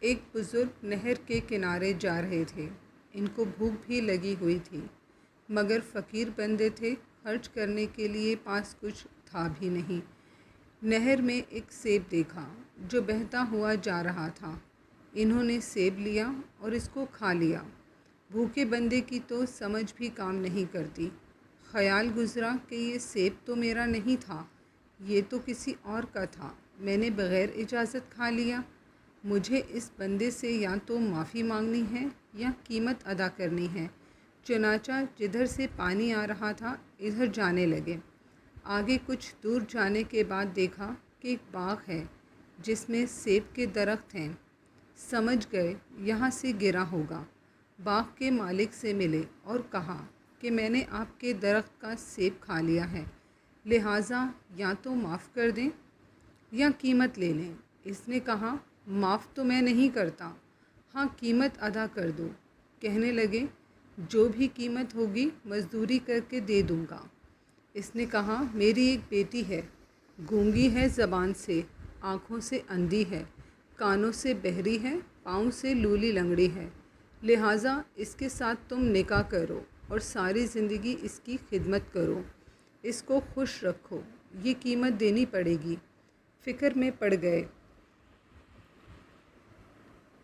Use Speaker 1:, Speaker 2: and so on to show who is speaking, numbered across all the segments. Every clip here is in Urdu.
Speaker 1: ایک بزرگ نہر کے کنارے جا رہے تھے۔ ان کو بھوک بھی لگی ہوئی تھی، مگر فقیر بندے تھے، خرچ کرنے کے لیے پاس کچھ تھا بھی نہیں۔ نہر میں ایک سیب دیکھا جو بہتا ہوا جا رہا تھا۔ انہوں نے سیب لیا اور اس کو کھا لیا۔ بھوکے بندے کی تو سمجھ بھی کام نہیں کرتی۔ خیال گزرا کہ یہ سیب تو میرا نہیں تھا، یہ تو کسی اور کا تھا، میں نے بغیر اجازت کھا لیا۔ مجھے اس بندے سے یا تو معافی مانگنی ہے یا قیمت ادا کرنی ہے۔ چنانچہ جدھر سے پانی آ رہا تھا ادھر جانے لگے۔ آگے کچھ دور جانے کے بعد دیکھا کہ ایک باغ ہے جس میں سیب کے درخت ہیں۔ سمجھ گئے یہاں سے گرا ہوگا۔ باغ کے مالک سے ملے اور کہا کہ میں نے آپ کے درخت کا سیب کھا لیا ہے، لہٰذا یا تو معاف کر دیں یا قیمت لے لیں۔ اس نے کہا معاف تو میں نہیں کرتا، ہاں قیمت ادا کر دو۔ کہنے لگے جو بھی قیمت ہوگی مزدوری کر کے دے دوں گا۔ اس نے کہا میری ایک بیٹی ہے، گونگی ہے زبان سے، آنکھوں سے اندھی ہے، کانوں سے بہری ہے، پاؤں سے لولی لنگڑی ہے، لہٰذا اس کے ساتھ تم نکاح کرو اور ساری زندگی اس کی خدمت کرو، اس کو خوش رکھو، یہ قیمت دینی پڑے گی۔ فکر میں پڑ گئے،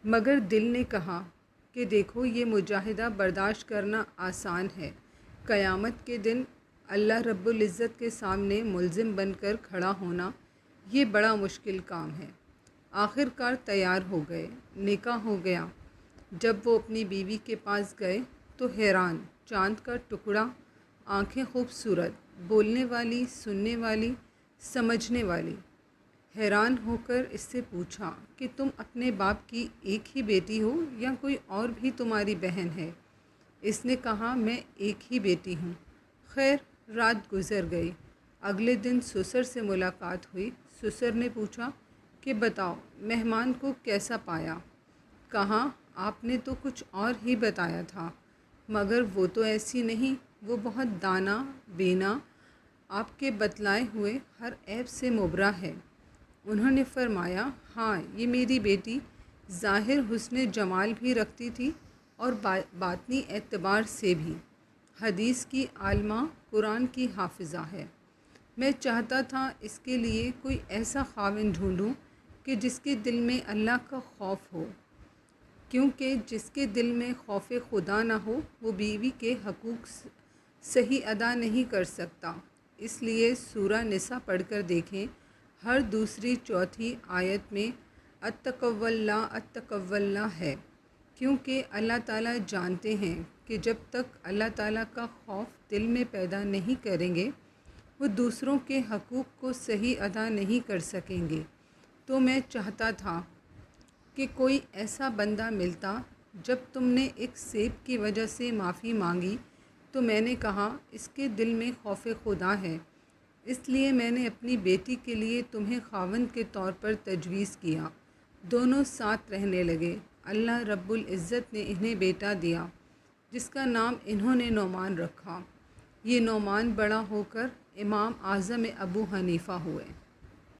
Speaker 1: مگر دل نے کہا کہ دیکھو یہ مجاہدہ برداشت کرنا آسان ہے، قیامت کے دن اللہ رب العزت کے سامنے ملزم بن کر کھڑا ہونا یہ بڑا مشکل کام ہے۔ آخر کار تیار ہو گئے، نکاح ہو گیا۔ جب وہ اپنی بیوی کے پاس گئے تو حیران، چاند کا ٹکڑا، آنکھیں خوبصورت، بولنے والی، سننے والی، سمجھنے والی۔ حیران ہو کر اس سے پوچھا کہ تم اپنے باپ کی ایک ہی بیٹی ہو یا کوئی اور بھی تمہاری بہن ہے؟ اس نے کہا میں ایک ہی بیٹی ہوں۔ خیر رات گزر گئی۔ اگلے دن سسر سے ملاقات ہوئی۔ سسر نے پوچھا کہ بتاؤ مہمان کو کیسا پایا؟ کہا آپ نے تو کچھ اور ہی بتایا تھا، مگر وہ تو ایسی نہیں، وہ بہت دانا بینا، آپ کے بتلائے ہوئے ہر عیب سے مبرہ ہے۔ انہوں نے فرمایا ہاں یہ میری بیٹی ظاہر حسن جمال بھی رکھتی تھی اور باطنی اعتبار سے بھی حدیث کی عالمہ، قرآن کی حافظہ ہے۔ میں چاہتا تھا اس کے لیے کوئی ایسا خاوند ڈھونڈوں کہ جس کے دل میں اللہ کا خوف ہو، کیونکہ جس کے دل میں خوف خدا نہ ہو وہ بیوی کے حقوق صحیح ادا نہیں کر سکتا۔ اس لیے سورہ نساء پڑھ کر دیکھیں، ہر دوسری چوتھی آیت میں اتقوا اللہ ہے، کیونکہ اللہ تعالیٰ جانتے ہیں کہ جب تک اللہ تعالیٰ کا خوف دل میں پیدا نہیں کریں گے وہ دوسروں کے حقوق کو صحیح ادا نہیں کر سکیں گے۔ تو میں چاہتا تھا کہ کوئی ایسا بندہ ملتا۔ جب تم نے ایک سیب کی وجہ سے معافی مانگی تو میں نے کہا اس کے دل میں خوف خدا ہے، اس لیے میں نے اپنی بیٹی کے لیے تمہیں خاوند کے طور پر تجویز کیا۔ دونوں ساتھ رہنے لگے۔ اللہ رب العزت نے انہیں بیٹا دیا جس کا نام انہوں نے نعمان رکھا۔ یہ نعمان بڑا ہو کر امام اعظم ابو حنیفہ ہوئے۔